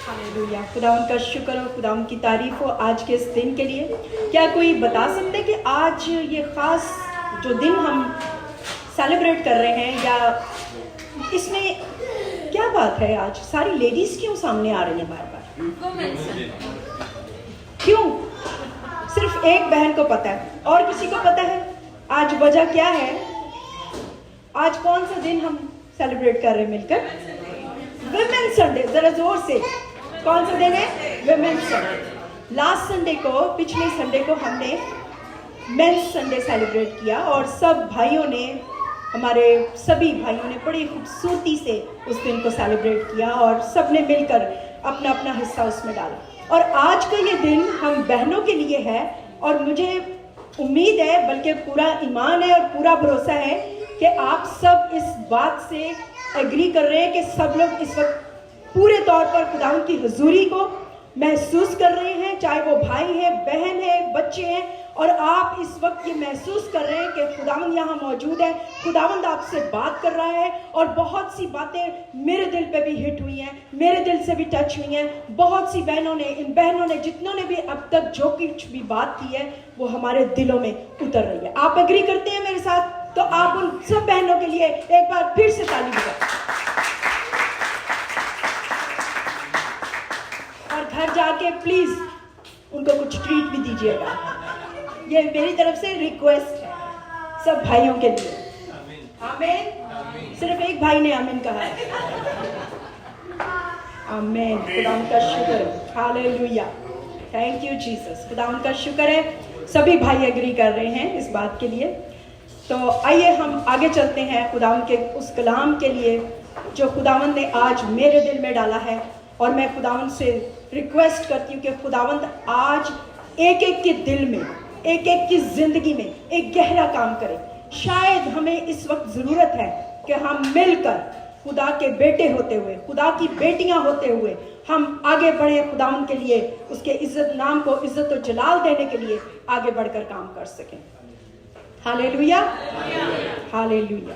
Hallelujah. खुदावंद का शुक्र हो, खुदावंद की तारीफ हो आज के इस दिन के लिए। क्या कोई बता सकते हैं कि आज ये ख़ास जो दिन हम सेलिब्रेट कर रहे हैं, या इसमें क्या बात है? आज सारी लेडीज़ क्यों सामने आ रही हैं बार बार? क्यों? सिर्फ एक बहन को पता है, और किसी को पता है आज वजह क्या है? आज कौन सा दिन हम सेलिब्रेट कर रहे हैं मिलकर? Women Sunday. जरा जोर से, कौन सा दिन है? Women Sunday. लास्ट संडे को, पिछले संडे को हमने मेंस संडे सेलिब्रेट किया, और सब भाइयों ने, हमारे सभी भाइयों ने बड़ी खूबसूरती से उस दिन को सेलिब्रेट किया, और सब ने मिलकर अपना अपना हिस्सा उसमें डाला। और आज का ये दिन हम बहनों के लिए है, और मुझे उम्मीद है, बल्कि पूरा ईमान है और पूरा भरोसा है कि आप सब इस बात से एग्री कर रहे हैं कि सब लोग इस वक्त पूरे तौर पर खुदावंद की हुजूरी को महसूस कर रहे हैं, चाहे वो भाई है, बहन है, बच्चे हैं, और आप इस वक्त ये महसूस कर रहे हैं कि खुदावंद यहाँ मौजूद है, खुदावंद आपसे बात कर रहा है। और बहुत सी बातें मेरे दिल पे भी हिट हुई हैं, मेरे दिल से भी टच हुई हैं। बहुत सी बहनों ने, इन बहनों ने, जितनों ने भी अब तक जो कुछ भी बात की है वो हमारे दिलों में उतर रही है। आप एग्री करते हैं मेरे साथ? तो आप उन सब बहनों के लिए एक बार फिर से ताली बजाएं। और घर जाके प्लीज उनको कुछ ट्रीट भी दीजिएगा। ये मेरी तरफ से रिक्वेस्ट है सब भाइयों के लिए। आमीन। सिर्फ एक भाई ने आमीन कहा है। आमीन। खुदावंद का शुक्र। हालेलुया। Thank you Jesus. खुदावंद का शुक्र है, सभी भाई एग्री कर रहे हैं इस बात के लिए। तो आइए हम आगे चलते हैं खुदावंद के उस कलाम के लिए जो खुदावंद ने आज मेरे दिल में डाला है। और मैं खुदावंद से रिक्वेस्ट करती हूँ कि खुदावंद आज एक एक के दिल में, एक एक की जिंदगी में एक गहरा काम करे। शायद हमें इस वक्त ज़रूरत है कि हम मिलकर खुदा के बेटे होते हुए, खुदा की बेटियां होते हुए हम आगे बढ़े, खुदावंद के लिए, उसके इज्जत नाम को इज्जत और जलाल देने के लिए आगे बढ़कर काम कर सकें। हालेलुया। हालेलुया।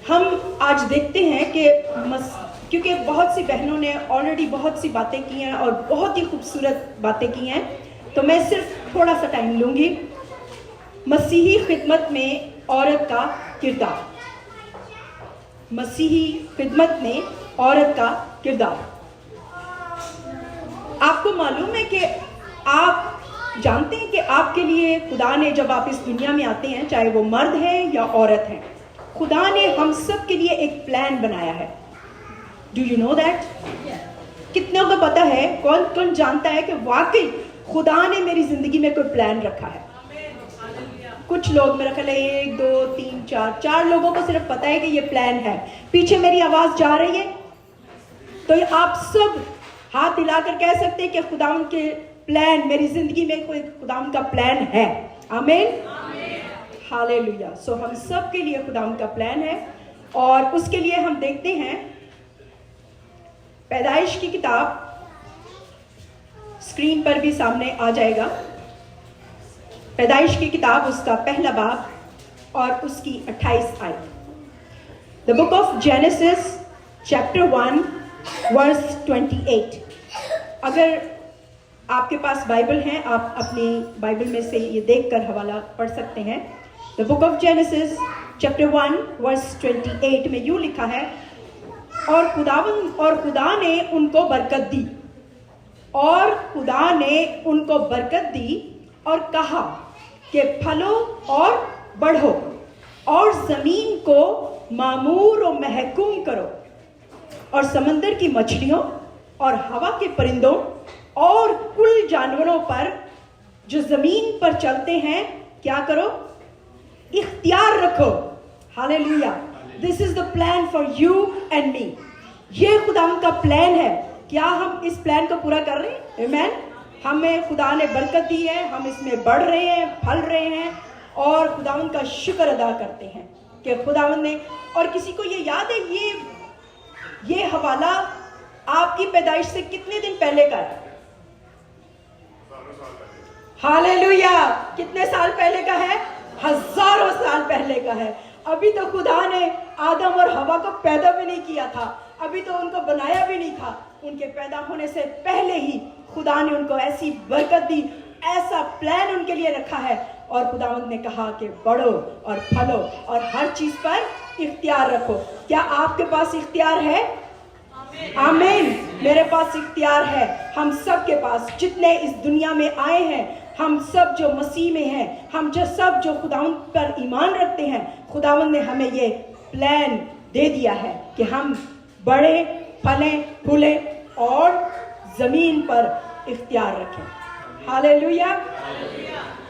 हम आज देखते हैं कि क्योंकि बहुत सी बहनों ने ऑलरेडी बहुत सी बातें की हैं और बहुत ही खूबसूरत बातें की हैं, तो मैं सिर्फ थोड़ा सा टाइम लूंगी। मसीही खिदमत में औरत का किरदार। मसीही खिदमत में औरत का किरदार। आपको मालूम है कि आप जानते हैं कि आपके लिए खुदा ने, जब आप इस दुनिया में आते हैं, चाहे वो मर्द है या औरत है, खुदा ने हम सब के लिए एक प्लान बनाया है। Do you know that? कितनों को पता है? कौन कौन जानता है कि वाकई खुदा ने मेरी जिंदगी में कोई प्लान रखा है? कुछ लोग, मेरा ख्याल है 1 2 3 4 लोगों को सिर्फ पता है कि ये प्लान है। पीछे मेरी आवाज जा रही है, तो आप सब हाथ हिलाकर कह सकते हैं कि खुदावंद के प्लान, मेरी जिंदगी में कोई खुदावंद का प्लान है। आमीन। हालेलुया। सो हम सब के लिए खुदावंद का प्लान है, और उसके लिए हम देखते हैं पैदाइश की किताब, स्क्रीन पर भी सामने आ जाएगा। पैदाइश की किताब, उसका पहला बाब और उसकी 28 आयत। The book of Genesis chapter 1 verse 28। अगर आपके पास बाइबल है, आप अपनी बाइबल में से ये देखकर हवाला पढ़ सकते हैं। The book of Genesis chapter 1 verse 28 में यूं लिखा है, और खुदा ने उनको बरकत दी, और खुदा ने उनको बरकत दी और कहा कि फलो और बढ़ो, और जमीन को मामूर और महकूम करो, और समंदर की मछलियों और हवा के परिंदों और कुल जानवरों पर जो जमीन पर चलते हैं क्या करो? इख्तियार रखो। Hallelujah. This is the plan for you and me. ये खुदावंद का प्लान है। क्या हम इस प्लान को पूरा कर रहे हैं? आमीन। हमें खुदा ने बरकत दी है, हम इसमें बढ़ रहे हैं, फल रहे हैं, और खुदावंद का शुक्र अदा करते हैं कि खुदावंद ने। और किसी को ये याद है, ये हवाला आपकी पैदाइश से कितने दिन पहले का है? हालेलुया। कितने साल पहले का है? हजारों साल पहले का है। अभी तो खुदा ने आदम और हवा को पैदा भी नहीं किया था, अभी तो उनको बनाया भी नहीं था। उनके पैदा होने से पहले ही खुदा ने उनको ऐसी बरकत दी, ऐसा प्लान उनके लिए रखा है। और खुदावंद ने कहा कि बढ़ो और फलो और हर चीज पर इख्तियार रखो। क्या आपके पास इख्तियार है? आमीन। मेरे पास इख्तियार है। हम सब के पास, जितने इस दुनिया में आए हैं, हम सब जो मसीह में हैं, हम जो खुदावंद पर ईमान रखते हैं, खुदावंद ने हमें ये प्लान दे दिया है कि हम बढ़े, फलें, फूलें और जमीन पर इख्तियार रखें। हालेलुया।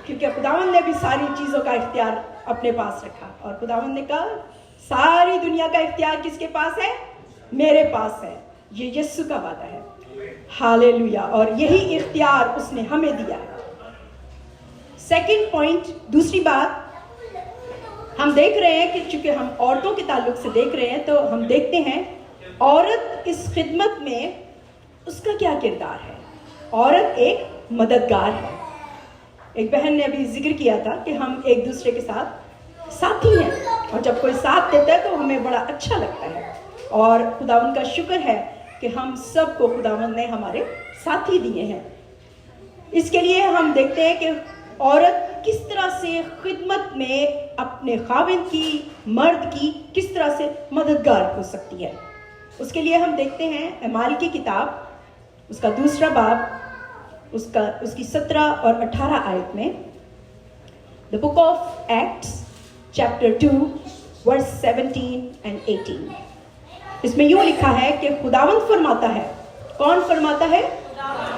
क्योंकि खुदावंद ने भी सारी चीजों का इख्तियार अपने पास रखा। और खुदावंद ने कहा सारी दुनिया का इख्तियार किसके पास है? मेरे पास है। ये यीशु का वादा है। हालेलुया। और यही इख्तियार उसने हमें दिया है। सेकंड पॉइंट, दूसरी बात हम देख रहे हैं कि चूंकि हम औरतों के ताल्लुक से देख रहे हैं, तो हम देखते हैं औरत इस खिदमत में उसका क्या किरदार है। औरत एक मददगार है। एक बहन ने अभी जिक्र किया था कि हम एक दूसरे के साथ साथी हैं, और जब कोई साथ देता है तो हमें बड़ा अच्छा लगता है। और खुदावंद का शुक्र है कि हम सबको खुदावंद ने हमारे साथी दिए हैं। इसके लिए हम देखते हैं कि औरत किस तरह से खिदमत में अपने खाविंद की, मर्द की किस तरह से मददगार हो सकती है। उसके लिए हम देखते हैं अमाल की किताब, उसका 2 बाब, उसकी 17 और 18 आयत में, the book of Acts chapter 2 verse 17 and 18। इसमें यूं लिखा है कि खुदावंद फरमाता है। कौन फरमाता है?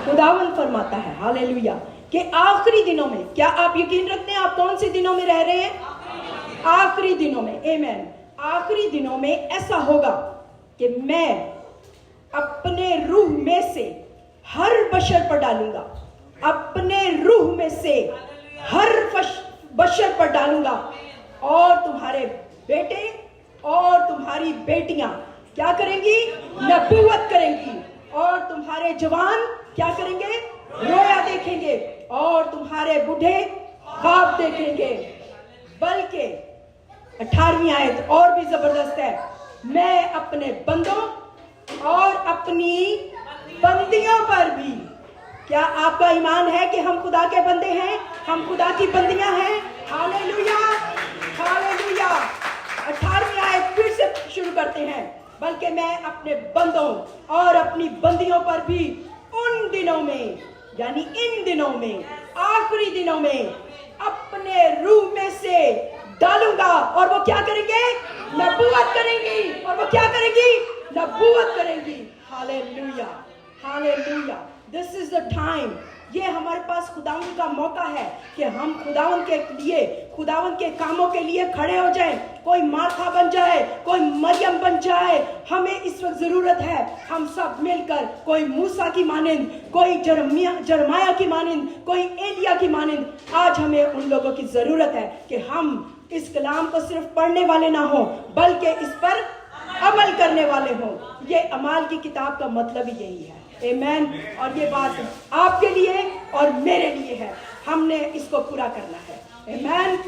खुदावंद फरमाता है। हालेलुया। कि आखिरी दिनों में, क्या आप यकीन रखते हैं आप कौन से दिनों में रह रहे हैं? आखिरी दिनों में। आमीन। आखिरी दिनों में ऐसा होगा कि मैं अपने रूह में से हर बशर पर डालूंगा, अपने रूह में से हर बशर पर डालूंगा, और तुम्हारे बेटे और तुम्हारी बेटियां क्या करेंगी? नबूवत करेंगी। और तुम्हारे जवान क्या करेंगे? रोया देखेंगे। और तुम्हारे बूढ़े ख्वाब देखेंगे। बल्कि 18वीं आयत और भी जबरदस्त है, मैं अपने बंदों और अपनी बंदियों पर भी। क्या आपका ईमान है कि हम खुदा के बंदे हैं? हम खुदा की बंदियां हैं। Hallelujah, hallelujah. 18वीं आयत फिर से शुरू करते हैं, बल्कि मैं अपने बंदों और अपनी बंदियों पर भी उन दिनों में, यानी इन दिनों में, आखिरी दिनों में अपने रूह में से डालूंगा। और वो क्या करेंगे? नबूवत करेंगी। और वो क्या करेंगी? नबूवत करेंगी। Hallelujah, hallelujah. This is the time. ये हमारे पास खुदावंद का मौका है कि हम खुदावंद के लिए, खुदावंद के कामों के लिए खड़े हो जाएं। कोई मार्था बन जाए, कोई मरियम बन जाए, हमें इस वक्त जरूरत है हम सब मिलकर, कोई मूसा की मानिंद, कोई जरमाया की मानिंद, कोई एलिया की मानिंद। आज हमें उन लोगों की जरूरत है कि हम इस कलाम को सिर्फ पढ़ने वाले ना हो, बल्कि इस पर अमल करने वाले हो। ये अमाल की किताब का मतलब ही यही है। आमीन। और ये बात आपके लिए और मेरे लिए है। हमने इसको पूरा करना है। आमीन।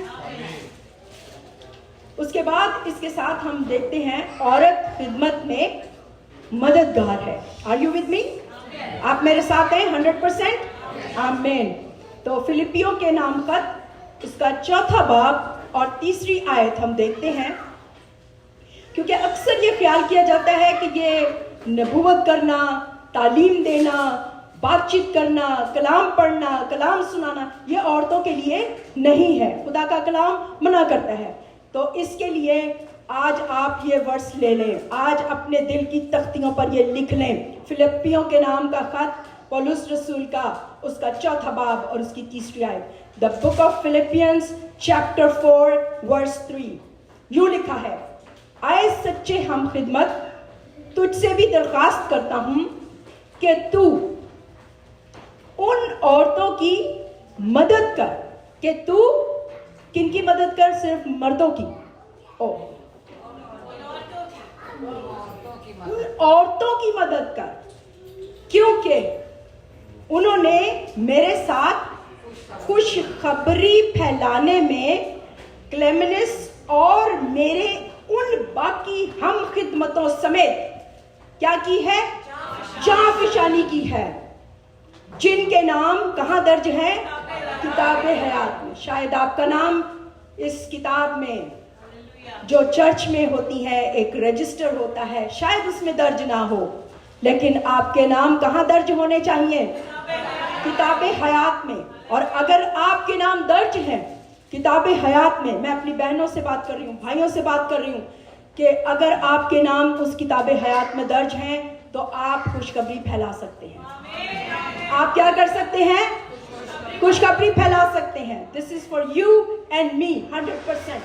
उसके बाद इसके साथ हम देखते हैं औरत खिदमत में मददगार है। Are you with me? आप मेरे साथ हैं 100%? आमीन। तो फिलिपियों के नाम खत, इसका 4 बाब और 3 आयत हम देखते हैं। क्योंकि अक्सर ये ख्याल किया जाता है कि ये नबूवत करना, तालीम देना, बातचीत करना, कलाम पढ़ना, कलाम सुनाना, ये औरतों के लिए नहीं है। खुदा का कलाम मना करता है। तो इसके लिए आज आप ये वर्स ले लें, आज अपने दिल की तख्तियों पर ये लिख लें। फिलिपियों के नाम का खत पौलुस रसूल का, उसका 4 बाब और उसकी 3 आयत, the book of Philippians chapter 4 verse 3 यूं लिखा है, आए सच्चे हम खिदमत, तुझसे भी दरखास्त करता हूं कि तू उन औरतों की मदद कर। कि तू किनकी मदद कर? सिर्फ मर्दों की? औरतों की मदद कर, क्योंकि उन्होंने मेरे साथ खुशखबरी फैलाने में क्लेमेनिस और मेरे उन बाकी हम खिदमतों समेत क्या की है? जांफशानी की है, जिनके नाम कहाँ दर्ज है? किताब हयात में। शायद आपका नाम इस किताब में जो चर्च में होती है, एक रजिस्टर होता है, शायद उसमें दर्ज ना हो, लेकिन आपके नाम कहाँ दर्ज होने चाहिए? किताब हयात में। और अगर आपके नाम दर्ज हैं किताब हयात में, मैं अपनी बहनों से बात कर रही हूँ, भाइयों से बात कर रही हूँ, कि अगर आपके नाम उस किताब हयात में दर्ज हैं तो आप खुशखबरी फैला सकते हैं। आप क्या कर सकते हैं? खुशखबरी फैला सकते हैं। This is for you and me 100%।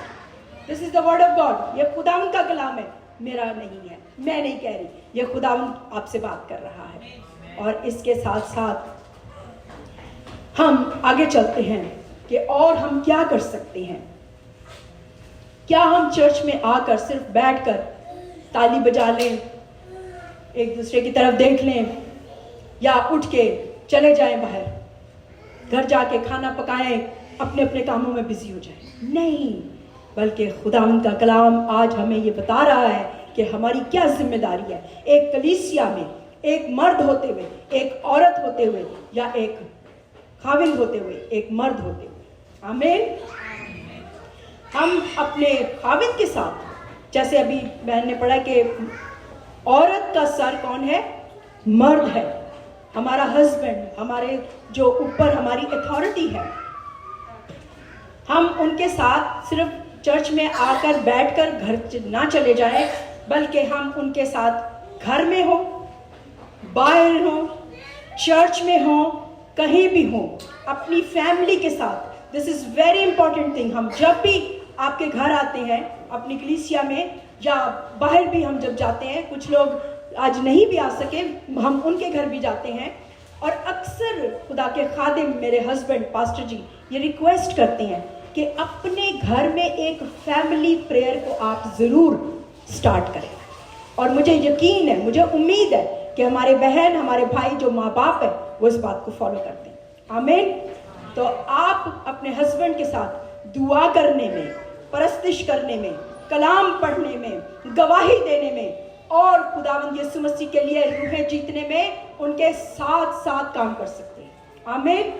This is the word of God. ये खुदावंद का कलाम है, मेरा नहीं है, मैं नहीं कह रही, ये खुदावंद आपसे बात कर रहा है। और इसके साथ साथ हम आगे चलते हैं कि और हम क्या कर सकते हैं। क्या हम चर्च में आकर सिर्फ बैठकर ताली बजा लें, एक दूसरे की तरफ देख लें, या उठ के चले जाएं बाहर, घर जाके खाना पकाएं, अपने अपने कामों में बिजी हो जाएं? नहीं, बल्कि खुदावंद का कलाम आज हमें ये बता रहा है कि हमारी क्या जिम्मेदारी है, एक कलीसिया में एक मर्द होते हुए, एक औरत होते हुए, या एक खाविंद होते हुए, एक मर्द होते हुए। आमीन। हम अपने खाविंद के साथ, जैसे अभी बहन ने पढ़ा कि औरत का सर कौन है? मर्द है, हमारा हस्बैंड, हमारे जो ऊपर हमारी अथॉरिटी है। हम उनके साथ सिर्फ चर्च में आकर बैठकर घर ना चले जाएं, बल्कि हम उनके साथ घर में हो, बाहर हो, चर्च में हो, कहीं भी हो, अपनी फैमिली के साथ। This is very important thing. हम जब भी आपके घर आते हैं, अपनी कलीसिया में, या बाहर भी हम जब जाते हैं, कुछ लोग आज नहीं भी आ सके, हम उनके घर भी जाते हैं, और अक्सर खुदा के खादिम मेरे हस्बैंड पास्टर जी ये रिक्वेस्ट करते हैं कि अपने घर में एक फैमिली प्रेयर को आप ज़रूर स्टार्ट करें। और मुझे यकीन है, मुझे उम्मीद है कि हमारे बहन, हमारे भाई जो माँ बाप है, वो इस बात को फॉलो करते हैं। आमीन। तो आप अपने हस्बैंड के साथ दुआ करने में, परस्तिश करने में, कलाम पढ़ने में, गवाही देने में, और खुदावंद यीशु मसीह के लिए रूहें जीतने में उनके साथ साथ काम कर सकते हैं। आमीन।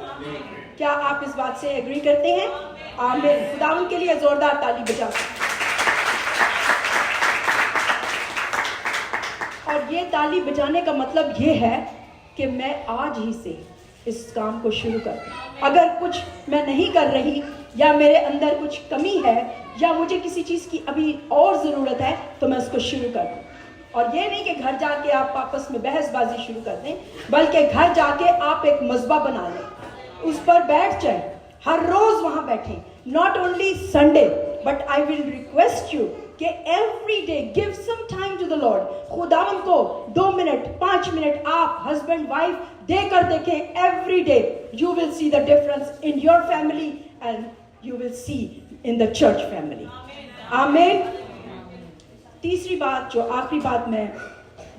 क्या आप इस बात से एग्री करते हैं? आमीन। खुदावंद के लिए जोरदार ताली बजा। और ये ताली बजाने का मतलब ये है कि मैं आज ही से इस काम को शुरू कर दूं। अगर कुछ मैं नहीं कर रही, या मेरे अंदर कुछ कमी है, या मुझे किसी चीज़ की अभी और ज़रूरत है, तो मैं उसको शुरू कर दूं। और ये नहीं कि घर जाके आप आपस में बहसबाजी शुरू कर दें, बल्कि घर जाके आप एक मज़बा बना लें, उस पर बैठ जाएं, हर रोज़ वहाँ बैठें। Not only Sunday, but I will request you कि every day give some time to the Lord. खुदावंद को 2 मिनट 5 मिनट आप हस्बैंड वाइफ देकर देखें। Every day you will see the difference in your family and you will see in the church family. आमीन। तीसरी बात, जो आखिरी बात मैं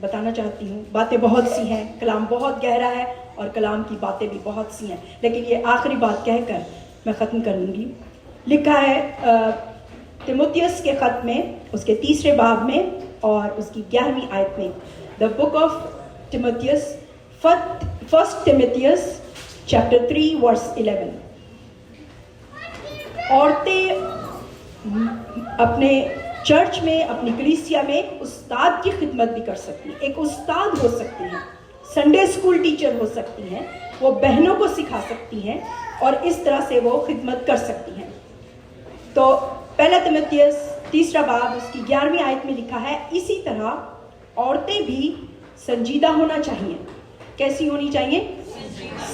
बताना चाहती हूँ, बातें बहुत सी हैं, कलाम बहुत गहरा है और कलाम की बातें भी बहुत सी हैं, लेकिन ये आखिरी बात कहकर मैं ख़त्म कर लूँगी। लिखा है तिमुथियुस के ख़त में, उसके 3 बाब में और उसकी 11वीं आयत में, द बुक ऑफ तिमुथियुस, 1 तिमुथियुस चैप्टर 3 वर्स 11। औरतें अपने चर्च में, अपनी कलीसिया में उस्ताद की खिदमत भी कर सकती हैं। एक उस्ताद हो सकती हैं, संडे स्कूल टीचर हो सकती हैं, वो बहनों को सिखा सकती हैं और इस तरह से वो खिदमत कर सकती हैं। तो 1 तिमुथियुस 3 बाब उसकी 11वीं आयत में लिखा है, इसी तरह औरतें भी संजीदा होना चाहिए। कैसी होनी चाहिए?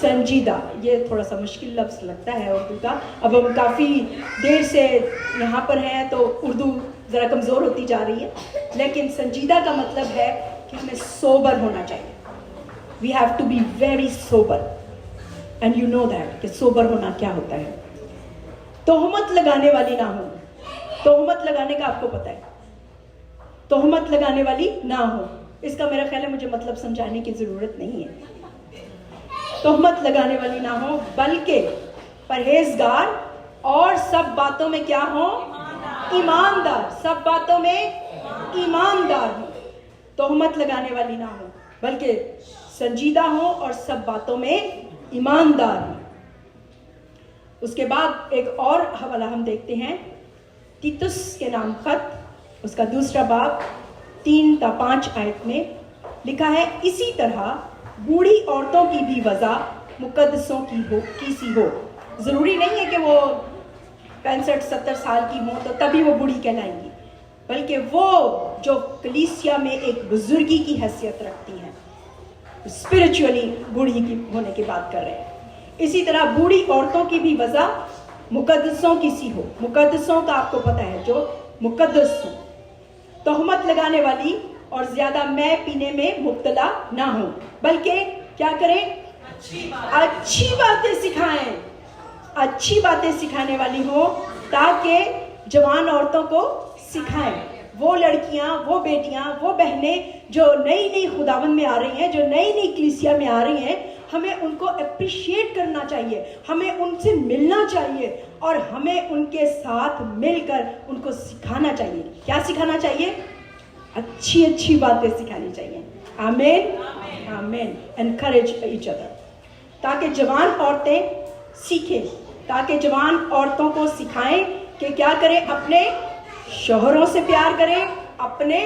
संजीदा। ये थोड़ा सा मुश्किल लफ्ज़ लगता है उर्दू का। अब हम काफ़ी देर से यहाँ पर हैं तो उर्दू ज़रा कमज़ोर होती जा रही है, लेकिन संजीदा का मतलब है कि हमें सोबर होना चाहिए। We have to be very sober, and you know that कि सोबर होना क्या होता है। तोहमत लगाने वाली ना हो। तोहमत लगाने का आपको पता है, तोहमत लगाने वाली ना हो, इसका मेरा ख्याल है मुझे मतलब समझाने की ज़रूरत नहीं है। तोहमत लगाने वाली ना हो, बल्कि परहेजगार और सब बातों में क्या हो? ईमानदार, सब बातों में ईमानदार हो, तोहमत लगाने वाली ना हो, बल्कि संजीदा हो और सब बातों में ईमानदार हो। उसके बाद एक और हवाला हम देखते हैं, तीतुस के नाम खत, उसका दूसरा बाब 3-5 आयत में लिखा है, इसी तरह बूढ़ी औरतों की भी वजह मुकद्दसों की सी हो। ज़रूरी नहीं है कि वो 65-70 साल की हो तो तभी वो बूढ़ी कहलाएंगी, बल्कि वो जो कलीसिया में एक बुजुर्गी की हैसियत रखती हैं, स्पिरिचुअली बूढ़ी की होने की बात कर रहे हैं। इसी तरह बूढ़ी औरतों की भी वजह मुकद्दसों की सी हो। मुकद्दसों का आपको पता है, जो मुकद्दस हो, तोहमत लगाने वाली और ज्यादा मैं पीने में मुब्तला ना हो, बल्कि क्या करें, अच्छी बातें सिखाएं, अच्छी बातें सिखाने वाली हो, ताकि जवान औरतों को सिखाएं। वो लड़कियां, वो बेटियां, वो बहनें जो नई नई खुदावन में आ रही हैं, जो नई नई कलीसिया में आ रही हैं, हमें उनको अप्रिशिएट करना चाहिए, हमें उनसे मिलना चाहिए और हमें उनके साथ मिलकर उनको सिखाना चाहिए। क्या सिखाना चाहिए? अच्छी अच्छी बातें सिखानी चाहिए। आमीन, आमीन। एनकरेज ईच अदर, ताकि जवान औरतें सीखें, ताकि जवान औरतों को सिखाएं कि क्या करें, अपने शौहरों से प्यार करें, अपने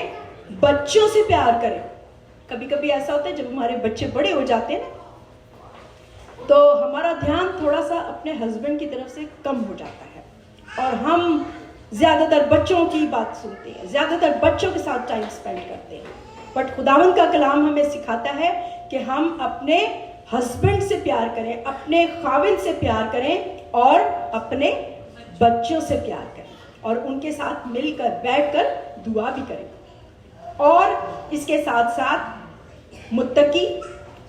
बच्चों से प्यार करें। कभी कभी ऐसा होता है जब हमारे बच्चे बड़े हो जाते हैं ना, तो हमारा ध्यान थोड़ा सा अपने हस्बैंड की तरफ से कम हो जाता है और हम ज़्यादातर बच्चों की बात सुनते हैं, ज़्यादातर बच्चों के साथ टाइम स्पेंड करते हैं। बट खुदावंद का कलाम हमें सिखाता है कि हम अपने हस्बैंड से प्यार करें, अपने खाविंद से प्यार करें और अपने बच्चों से प्यार करें और उनके साथ मिलकर बैठकर दुआ भी करें। और इसके साथ साथ मुत्तकी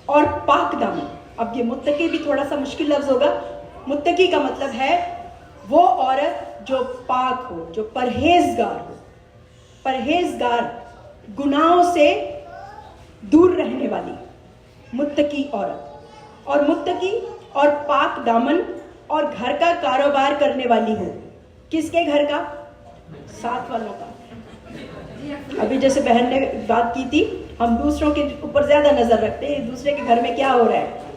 और पाकदामन। अब ये मुत्तकी भी थोड़ा सा मुश्किल लफ्ज़ होगा। मुत्तकी का मतलब है वो औरत जो पाक हो, जो परहेजगार हो, परहेजगार, गुनाहों से दूर रहने वाली मुत्तकी औरत। और मुत्तकी और पाक दामन और घर का कारोबार करने वाली हो। किसके घर का? साथ वालों का। अभी जैसे बहन ने बात की थी, हम दूसरों के ऊपर ज्यादा नजर रखते हैं, दूसरे के घर में क्या हो रहा है,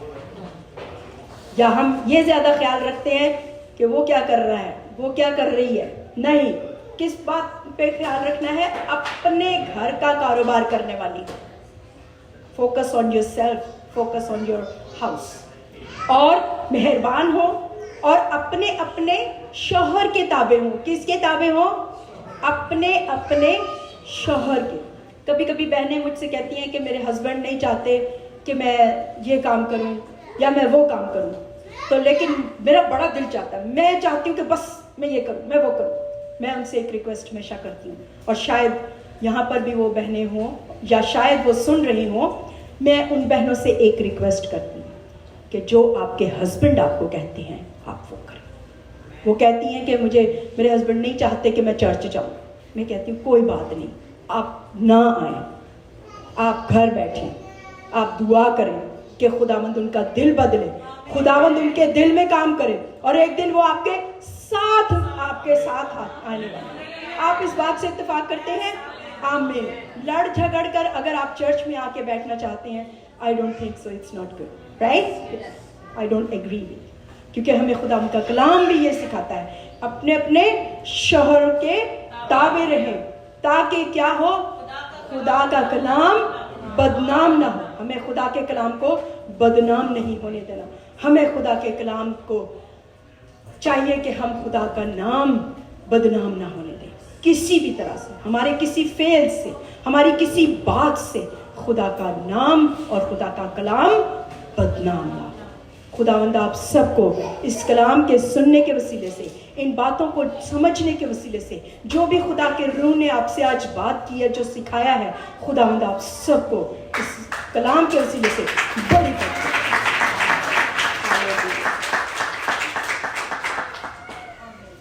या हम ये ज्यादा ख्याल रखते हैं कि वो क्या कर रहा है, वो क्या कर रही है। नहीं, किस बात पे ख्याल रखना है? अपने घर का कारोबार करने वाली। Focus on your self, focus on your house. और मेहरबान हो और अपने अपने शौहर के ताबे हो। किसके ताबे हो? अपने अपने शौहर के। कभी कभी बहनें मुझसे कहती हैं कि मेरे हस्बैंड नहीं चाहते कि मैं ये काम करूं या मैं वो काम करूं, तो लेकिन मेरा बड़ा दिल चाहता है, मैं चाहती हूँ कि बस मैं ये करूं, मैं वो करूं। मैं उनसे एक रिक्वेस्ट हमेशा करती हूँ, और शायद यहाँ पर भी वो बहनें हों या शायद वो सुन रही हों, मैं उन बहनों से एक रिक्वेस्ट करती हूँ कि जो आपके हस्बैंड आपको कहते हैं आप वो करें। वो कहती हैं कि मेरे हस्बैंड नहीं चाहते कि मैं चर्च जाऊँ। मैं कहती हूँ कोई बात नहीं, आप ना आए, आप घर बैठें, आप दुआ करें कि खुदावंद उनका दिल बदले, खुदावंद उनके दिल में काम करे और एक दिन वो आपके साथ आने वाले। आप इस बात से इत्तेफाक करते हैं? आमीन। लड़ झगड़ कर अगर आप चर्च में आके बैठना चाहते हैं, I don't think so, it's not good, right? I don't agree with, क्योंकि हमें खुदा उनका कलाम भी ये सिखाता है, अपने अपने शौहर के ताबे रहें, ताकि क्या हो, खुदा का कलाम बदनाम ना हो। हमें खुदा के कलाम को बदनाम नहीं होने देना। हमें खुदा के कलाम को चाहिए कि हम खुदा का नाम बदनाम ना होने दें किसी भी तरह से, हमारे किसी फेल से, हमारी किसी बात से खुदा का नाम और खुदा का कलाम बदनाम ना हो। खुदावंद आप सबको इस कलाम के सुनने के वसीले से, इन बातों को समझने के वसीले से, जो भी खुदा के रूह ने आपसे आज बात की है, जो सिखाया है, खुदावंद आप सबको इस कलाम के वसीले से बड़ी